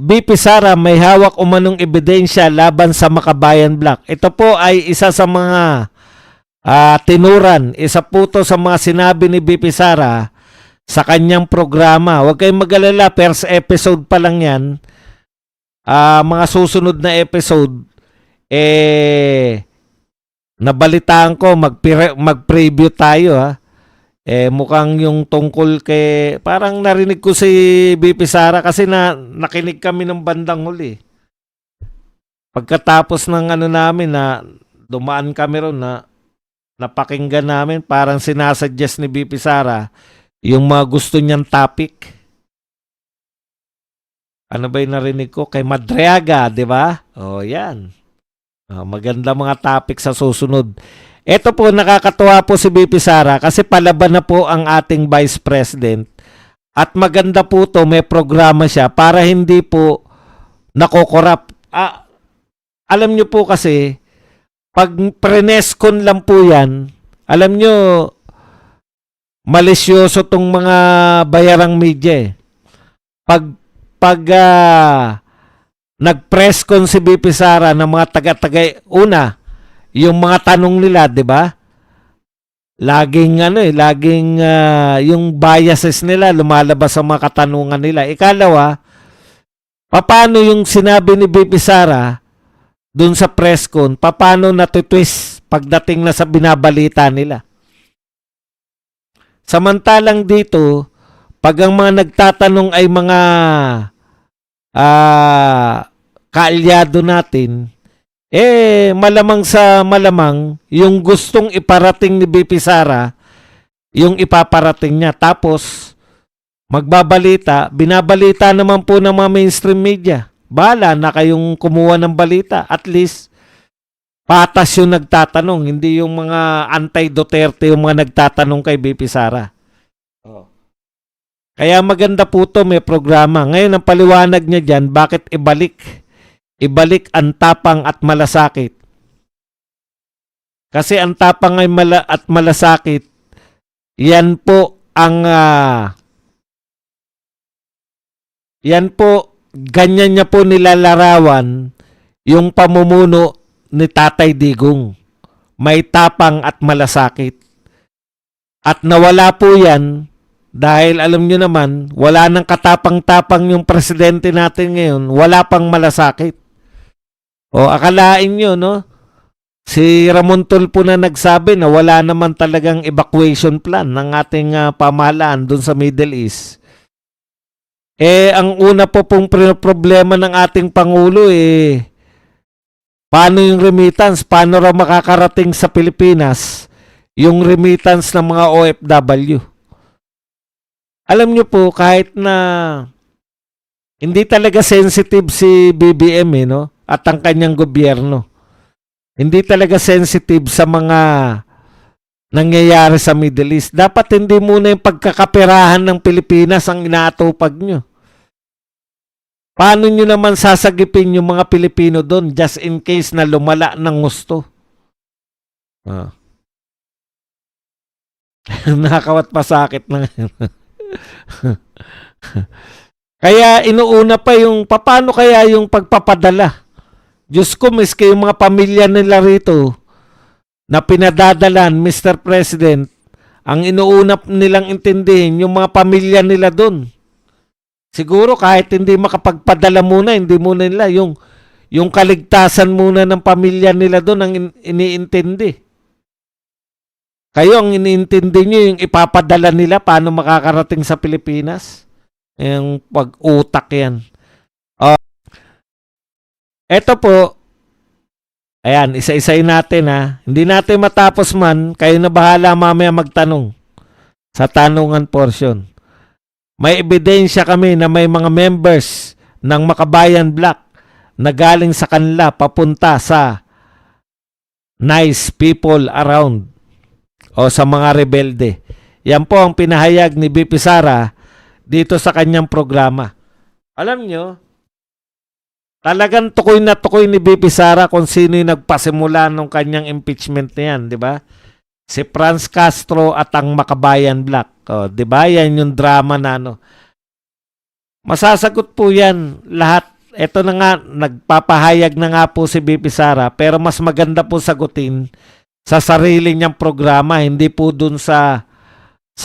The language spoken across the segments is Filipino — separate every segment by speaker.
Speaker 1: BP Sara may hawak umanong ebidensya laban sa Makabayan Black. Ito po ay isa sa mga tinuran. Isa po to sa mga sinabi ni BP Sara sa kanyang programa. Huwag kayong mag-alala, first episode pa lang yan. Mga susunod na episode, nabalitaan ko, mag-preview tayo ha. Mukhang yung tungkol kay, parang narinig ko si BP Sara kasi nakinig kami ng bandang huli. Pagkatapos ng namin na dumaan kami ron na napakinggan namin, parang sinasuggest ni BP Sara yung mga gusto niyang topic. Ano ba yung narinig ko? Kay Madriaga, di ba? Yan. Maganda mga topic sa susunod. Ito po, nakakatuwa po si BP Sara kasi palaban na po ang ating Vice President. At maganda po to, may programa siya para hindi po nakokorap. Alam nyo po kasi, pag preneskon lang po yan, alam nyo, malisyoso tong mga bayarang media. Pag nag-preskon si BP Sara ng mga taga-taga, una, yung mga tanong nila, 'di ba? Laging yung biases nila lumalabas sa mga katanungan nila. Ikalawa, paano yung sinabi ni BP Sara dun sa press con, paano natutwist pagdating na sa binabalita nila? Samantalang dito, pag ang mga nagtatanong ay mga kaalyado natin, malamang sa malamang, yung gustong iparating ni BP Sara, yung ipaparating niya. Tapos, binabalita naman po ng mga mainstream media. Bahala na kayong kumuha ng balita. At least, patas yung nagtatanong, hindi yung mga anti-Duterte yung mga nagtatanong kay BP Sara. Kaya maganda po to, may programa. Ngayon, ang paliwanag niya dyan, bakit ibalik ang tapang at malasakit. Kasi ang tapang ay at malasakit, yan po ganyan niya po nilalarawan yung pamumuno ni Tatay Digong. May tapang at malasakit. At nawala po yan dahil alam nyo naman, wala nang katapang-tapang yung presidente natin ngayon, wala pang malasakit. Akalain nyo, no? Si Ramon Tulfo na nagsabi na wala naman talagang evacuation plan ng ating pamahalaan dun sa Middle East. Ang una po pong problema ng ating Pangulo, paano yung remittance? Paano raw makakarating sa Pilipinas yung remittance ng mga OFW? Alam nyo po, kahit na hindi talaga sensitive si BBM, no? At ang kanyang gobyerno. Hindi talaga sensitive sa mga nangyayari sa Middle East. Dapat hindi muna yung pagkakaperahan ng Pilipinas ang inaatupag nyo. Paano nyo naman sasagipin yung mga Pilipino doon just in case na lumala ng gusto? Nakakawat pa sakit na ngayon. Kaya inuuna pa yung paano kaya yung pagpapadala. Diyos ko, miski yung mga pamilya nila rito na pinadadalan, Mr. President, ang inuuna nilang intindihin yung mga pamilya nila doon. Siguro kahit hindi makapagpadala muna, hindi muna nila yung kaligtasan muna ng pamilya nila doon ang iniintindi. Kayo ang iniintindi nyo yung ipapadala nila paano makakarating sa Pilipinas. Yung pag-utak yan. Eto po, ayan, isa-isayin natin ha. Hindi natin matapos man, kayo na bahala mamaya magtanong sa tanungan portion. May ebidensya kami na may mga members ng Makabayan Black na galing sa kanila papunta sa nice people around o sa mga rebelde. Yan po ang pinahayag ni BP Sara dito sa kanyang programa. Alam nyo, talagang tukoy na tukoy ni BP Sara kung sino yung nagpasimula ng kanyang impeachment na yan, di ba? Si Franz Castro at ang Makabayan Black. Di ba? Yan yung drama na Masasagot po yan lahat eto na nga, nagpapahayag na nga po si BP Sara, pero mas maganda po sagutin sa sarili niyang programa, hindi po dun sa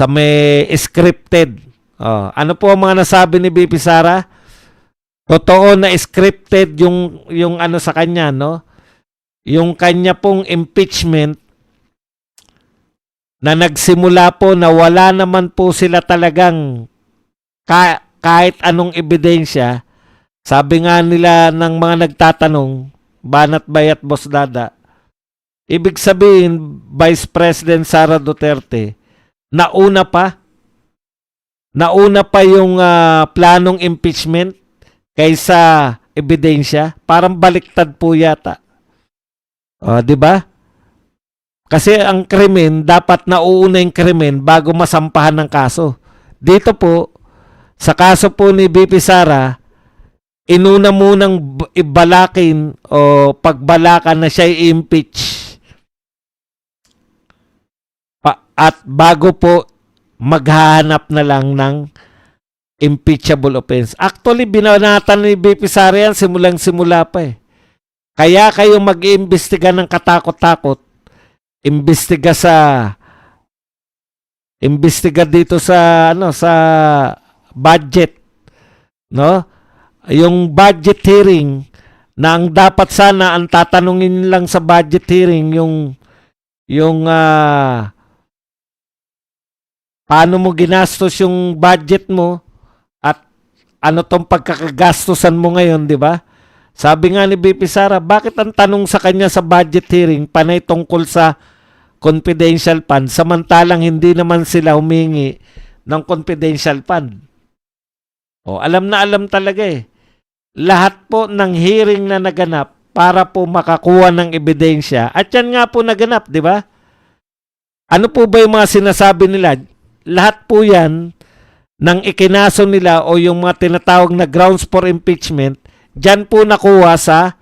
Speaker 1: may scripted. Ano po ang mga nasabi ni BP Sara? Totoo na scripted yung ano sa kanya, no? Yung kanya pong impeachment na nagsimula po na wala naman po sila talagang kahit anong ebidensya. Sabi nga nila ng mga nagtatanong, Banat Bayat Boss Dada, ibig sabihin, Vice President Sara Duterte, nauna pa yung planong impeachment kaysa ebidensya. Parang baliktad po yata. Di ba? Kasi ang krimen, dapat nauuna yung krimen bago masampahan ng kaso. Dito po, sa kaso po ni BP Sara, inuna munang ibalakin o pagbalakan na siya i-impeach. At bago po maghahanap na lang ng impeachable offense. Actually, binanatan ni BP Sara yan simulang-simula pa eh. Kaya kayo mag-iimbestiga ng katakot-takot. Imbestiga dito sa budget, no? Yung budget hearing na ang dapat sana ang tatanungin lang sa budget hearing yung paano mo ginastos yung budget mo at ano tong pagkakagastusan mo ngayon, di ba? Sabi nga ni BP Sara, bakit ang tanong sa kanya sa budget hearing panay tungkol sa confidential fund samantalang hindi naman sila humingi ng confidential fund? Alam na alam talaga eh. Lahat po ng hearing na naganap para po makakuha ng ebidensya at yan nga po naganap, di ba? Ano po ba yung mga sinasabi nila? Lahat po yan ng ikinaso nila o yung mga tinatawag na grounds for impeachment, dyan po nakuha sa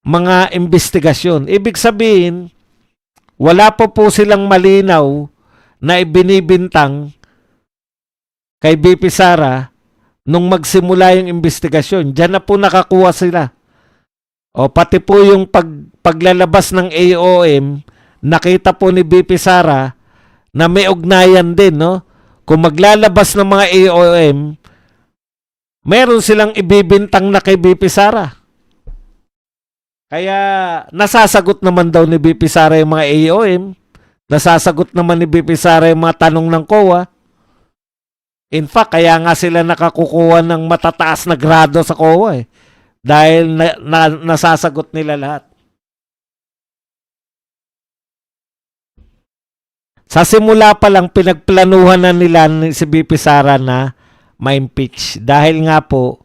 Speaker 1: mga investigasyon. Ibig sabihin, wala po silang malinaw na ibinibintang kay BP Sara nung magsimula yung investigasyon. Dyan na po nakakuha sila. Pati po yung paglalabas ng AOM, nakita po ni BP Sara na may ugnayan din, no? Kung maglalabas ng mga AOM, meron silang ibibintang na kay BP Sara. Kaya nasasagot naman daw ni BP Sara yung mga AOM. Nasasagot naman ni BP Sara yung mga tanong ng COA. In fact, kaya nga sila nakakukuha ng matataas na grado sa COA eh. Dahil nasasagot nila lahat. Sa simula pa lang, pinagplanuhan na nila si BP Sara na ma-impeach. Dahil nga po,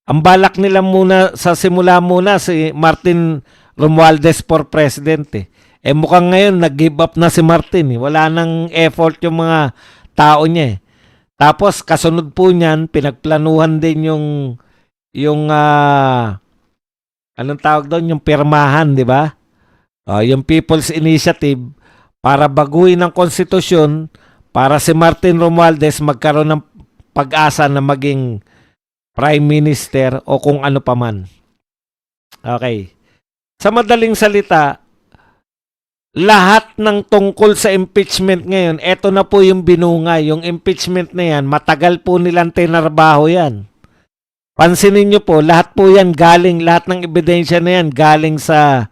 Speaker 1: ang balak nila muna, sa simula muna, si Martin Romualdez for president eh. Mukhang ngayon, nag-give up na si Martin eh. Wala nang effort yung mga tao niya eh. Tapos, kasunod po niyan, pinagplanuhan din yung anong tawag doon? Yung pirmahan, di ba? Yung People's Initiative para baguhin ang konstitusyon para si Martin Romualdez magkaroon ng pag-asa na maging prime minister o kung ano pa man. Okay. Sa madaling salita, lahat ng tungkol sa impeachment ngayon, eto na po yung binunga. Yung impeachment na yan, matagal po nilang tinarbaho yan. Pansinin nyo po, lahat po yan galing, lahat ng ebidensya na yan galing sa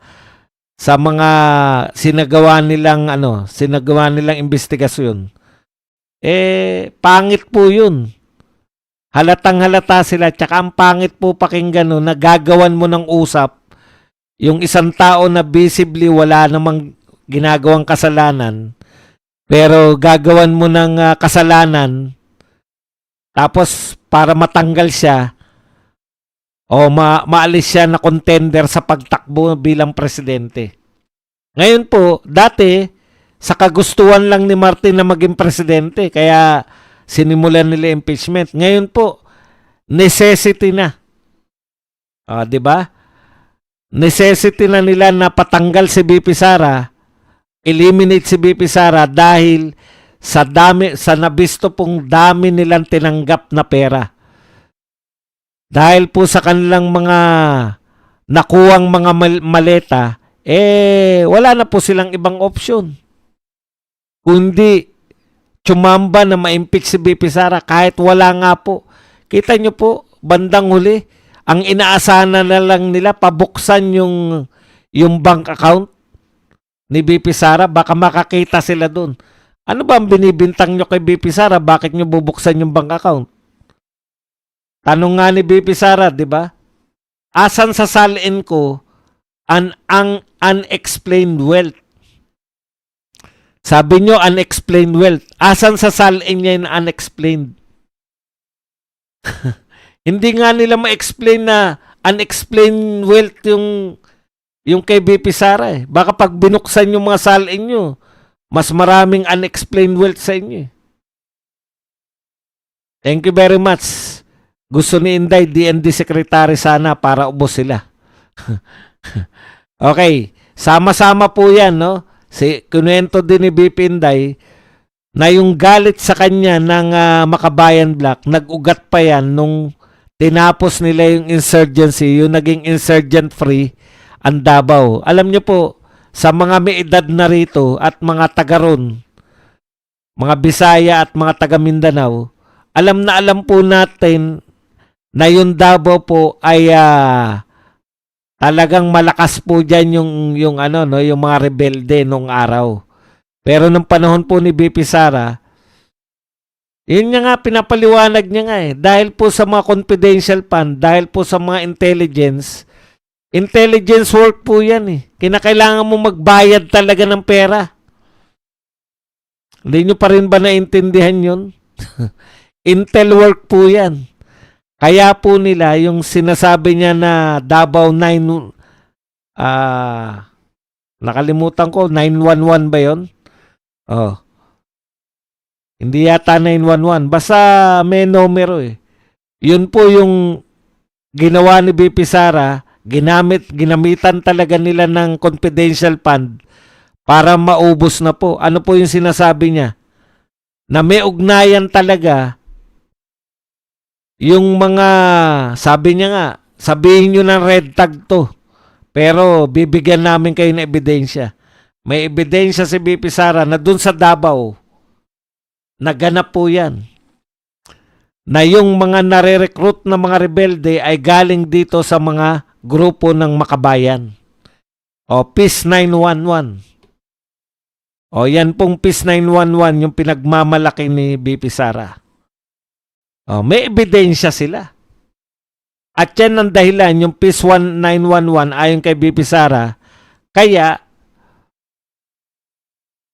Speaker 1: mga sinagawa nilang investigasyon. Pangit po yun. Halatang halata sila. Tsaka ang pangit po pakinggan no, nagagawan mo ng usap yung isang tao na visibly wala namang ginagawang kasalanan, pero gagawan mo ng kasalanan tapos para matanggal siya o maalis siya na contender sa pagtakbo bilang presidente. Ngayon po, dati sa kagustuhan lang ni Martin na maging presidente kaya sinimulan nila impeachment. Ngayon po, necessity na. 'Di ba? Necessity na nila na patanggal si BP Sara, eliminate si BP Sara dahil sa nabisto pong dami nilang tinanggap na pera. dahil po sa kanilang mga nakuwang mga maleta, wala na po silang ibang option. Kundi tsumamba na ma-impeach si BP Sara kahit wala nga po. Kita nyo po, bandang huli, ang inaasahan na lang nila, pabuksan yung bank account ni BP Sara, baka makakita sila doon. Ano ba ang binibintang nyo kay BP Sara? Bakit nyo bubuksan yung bank account? Tanong nga ni BP Sara, di ba? Asan sa salin ko ang unexplained wealth? Sabi nyo, unexplained wealth. Asan sa salin niya yung unexplained? Hindi nga nila ma-explain na unexplained wealth yung kay BP Sara eh. Baka pag binuksan yung mga salin nyo, mas maraming unexplained wealth sa inyo eh. Thank you very much. Gusto ni Inday, DND Secretary sana para ubos sila. Okay, sama-sama po yan, no? Kinuwento din ni BP Inday na yung galit sa kanya ng Makabayan Black, nag-ugat pa yan nung tinapos nila yung insurgency, yung naging insurgent-free ang Davao. Alam niyo po, sa mga may edad na rito at mga taga ron, mga Bisaya at mga taga Mindanao, alam na alam po natin na yung Davao po ay talagang malakas po diyan yung mga rebelde nung araw. Pero nung panahon po ni BP Sara, yun nga pinapaliwanag niya nga eh. Dahil po sa mga confidential fund, dahil po sa mga intelligence work po yan eh. Kinakailangan mo magbayad talaga ng pera. Hindi nyo pa rin ba naintindihan yun? Intel work po yan. Kaya po nila yung sinasabi niya na Davao 9, nakalimutan ko, 911 ba yun? Oh. Hindi yata 911. Basta may numero eh. Yun po yung ginawa ni BP Sara, ginamitan talaga nila ng confidential fund para maubos na po. Ano po yung sinasabi niya? Na may ugnayan talaga yung mga, sabi niya nga, sabihin nyo ng red tag to, pero bibigyan namin kayo ng ebidensya. May ebidensya si BP Sara na dun sa Davao, naganap po yan. Na yung mga nare-recruit na mga rebelde ay galing dito sa mga grupo ng Makabayan. O Peace 911. O yan pong Peace 911 yung pinagmamalaki ni BP Sara. Oh, may ebidensya sila. At yan ang dahilan, yung Peace 911 ayon kay BP Sara, kaya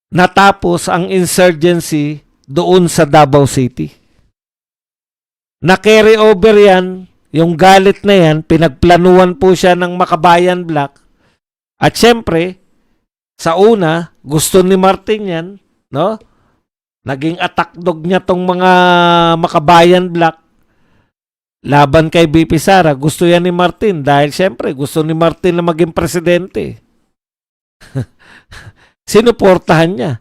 Speaker 1: natapos ang insurgency doon sa Davao City. Na-carry over yan, yung galit na yan, pinagplanuhan po siya ng Makabayan Black. At syempre, sa una, gusto ni Martin yan, no? Naging attack dog niya tong mga Makabayan Black laban kay BP Sara. Gusto yan ni Martin dahil syempre gusto ni Martin na maging presidente. Sinuportahan niya.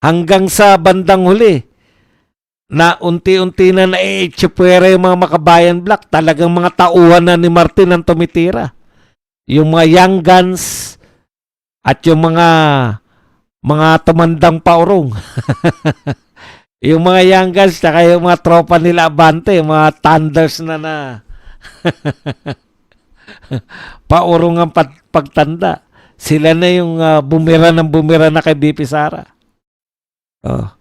Speaker 1: Hanggang sa bandang huli na unti-unti na naiitsipwera yung mga Makabayan Black. Talagang mga tauhan na ni Martin ang tumitira. Yung mga young guns at yung mga tumandang paurong. Yung mga young guns, tsaka yung mga tropa nila Abante, yung mga thunders na paurong ang pagtanda. Sila na yung bumira na kay BP Sara. Oh.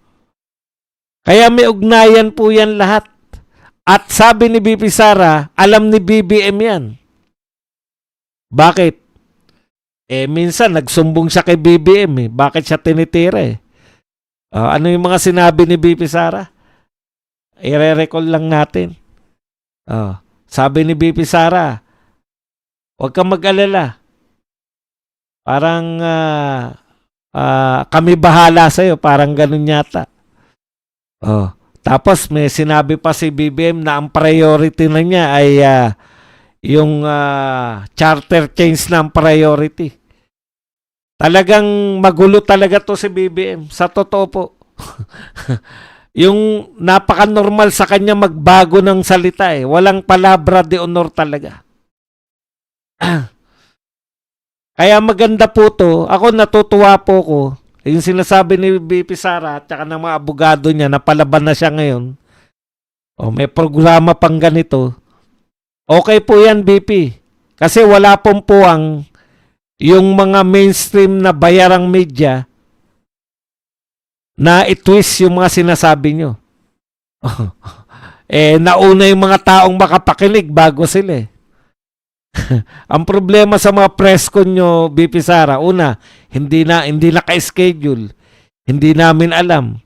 Speaker 1: Kaya may ugnayan po yan lahat. At sabi ni BP Sara, alam ni BBM yan. Bakit? Minsan nagsumbong siya kay BBM eh. Bakit siya tinitira eh? Ano yung mga sinabi ni BP Sara? I-recall lang natin. Sabi ni BP Sara, huwag kang mag-alala. Parang kami bahala sa'yo. Parang ganun yata. Tapos may sinabi pa si BBM na ang priority na niya ay yung charter change na ang priority. Talagang magulo talaga to si BBM. Sa totoo po. Yung napaka-normal sa kanya magbago ng salita eh. Walang palabra de honor talaga. Kaya maganda po to. Ako natutuwa po ko. Yung sinasabi ni BP Sara at saka ng mga abogado niya na palaban na siya ngayon. O may programa pang ganito. Okay po yan, BP. Kasi wala pong puwang yung mga mainstream na bayarang media na i-twist yung mga sinasabi nyo. Nauna yung mga taong makapakinig bago sila eh. Ang problema sa mga press con nyo, BP Sara, una, hindi naka-schedule. Hindi namin alam.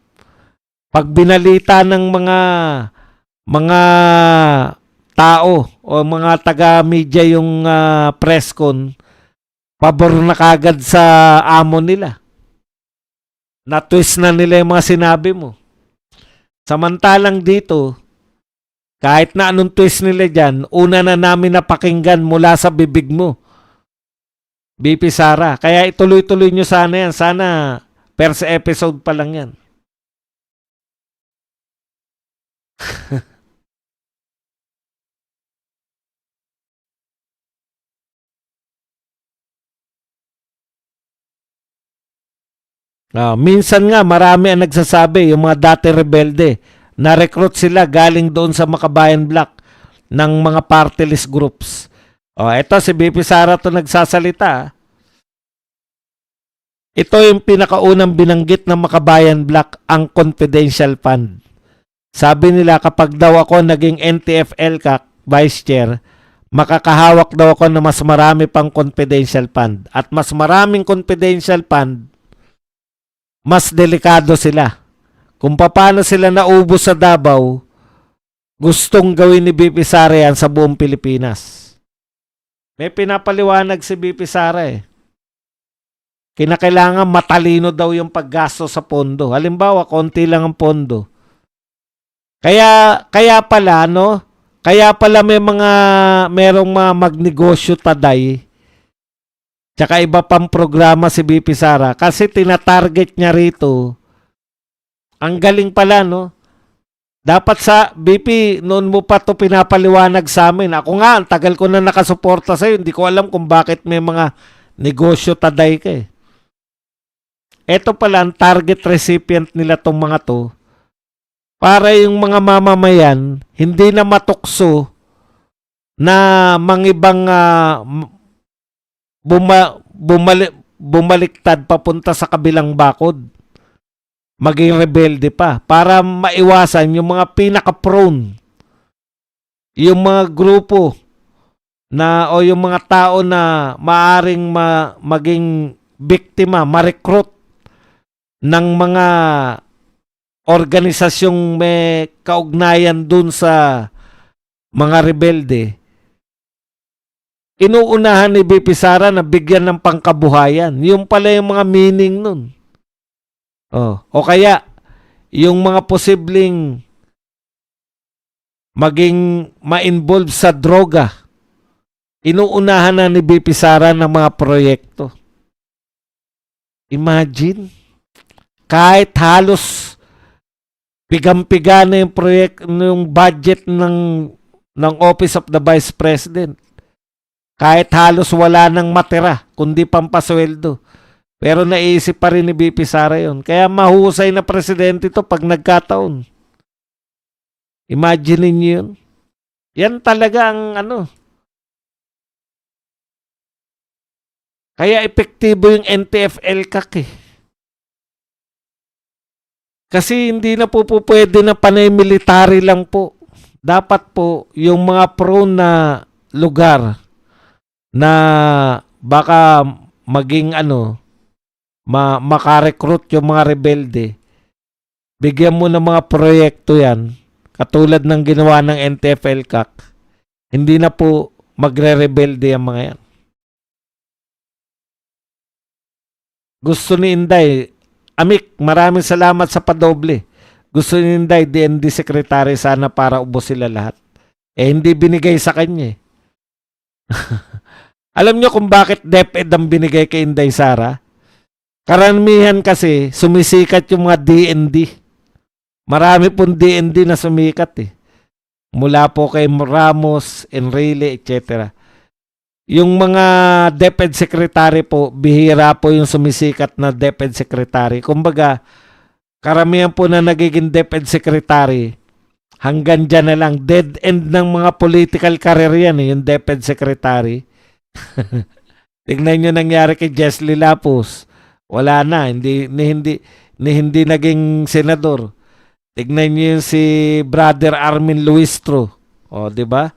Speaker 1: Pag binalita ng mga tao o mga taga-media yung press con, pabor na kagad sa amo nila. Na-twist na nila yung mga sinabi mo. Samantalang dito, kahit na anong twist nila dyan, una na namin napakinggan mula sa bibig mo, BP Sara. Kaya ituloy-tuloy nyo sana yan. Sana first episode pa lang yan. Minsan nga marami ang nagsasabi, yung mga dati rebelde, na-recruit sila galing doon sa Makabayan Block ng mga party list groups. Ito si BP Sara to nagsasalita. Ito yung pinakaunang binanggit ng Makabayan Block, ang confidential fund. Sabi nila kapag daw ako naging NTF-ELCAC Vice Chair, makakahawak daw ako ng mas marami pang confidential fund. At mas maraming confidential fund, mas delikado sila. Kung paano sila naubos sa Davao, gustong gawin ni BP Sara yan sa buong Pilipinas. May pinapaliwanag si BP Sara eh. Kinakailangan matalino daw yung paggasto sa pondo. Halimbawa, konti lang ang pondo. Kaya pala, no? Kaya pala merong mga magnegosyo taday. Tsaka iba pang programa si BP Sara kasi tinatarget niya rito. Ang galing pala, no? Dapat sa BP, noon mo pa to pinapaliwanag sa amin. Ako nga, ang tagal ko na nakasuporta sa'yo. Hindi ko alam kung bakit may mga negosyo taday ka eh. Ito pala ang target recipient nila tong mga to. Para yung mga mamamayan, hindi na matukso na mangibang bumaliktad papunta sa kabilang bakod. Maging rebelde pa. Para maiwasan yung mga pinaka-prone. Yung mga grupo na o yung mga tao na maaring maging biktima, ma-recruit ng mga organisasyong may kaugnayan dun sa mga rebelde. Inuunahan ni BP Sara na bigyan ng pangkabuhayan. Yung pala yung mga meaning nun. O kaya, yung mga posibleng maging ma-involve sa droga. Inuunahan na ni BP Sara ng mga proyekto. Imagine, kahit halos pigang-piga na yung budget ng Office of the Vice President. Kahit halos wala nang matira, kundi pampasweldo. Pero naisip pa rin ni BP Sara yun. Kaya mahusay na presidente ito pag nagkataon. Imagine niyo yun. Yan talaga ang Kaya epektibo yung NTF-ELCAC eh. Kasi hindi na po pwede na panay military lang po. Dapat po yung mga prone na lugar na baka maging makarecruit yung mga rebelde. Bigyan mo ng mga proyekto yan, katulad ng ginawa ng NTF-ELCAC. Hindi na po magre-rebelde ang mga yan. Gusto ni Inday, Amik, maraming salamat sa padoble. Gusto ni Inday, DND Secretary sana para ubos sila lahat. Hindi binigay sa kanya eh. Alam nyo kung bakit DepEd ang binigay kay Inday Sara? Karamihan kasi sumisikat yung mga DND. Marami pong DND na sumikat eh. Mula po kay Ramos, Enrile, etc. Yung mga DepEd Secretary po, bihira po yung sumisikat na DepEd Secretary. Kumbaga, karamihan po na nagiging DepEd Secretary, hanggang dyan na lang. Dead end ng mga political career yan eh, yung DepEd Secretary. Tingnan nyo nangyari kay Jesly Lapus. Wala na, hindi naging senador. Tignan niyo yung si Brother Armin Luistro. O, di ba?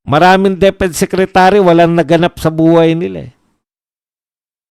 Speaker 1: Maraming DepEd Secretary walang naganap sa buhay nila eh.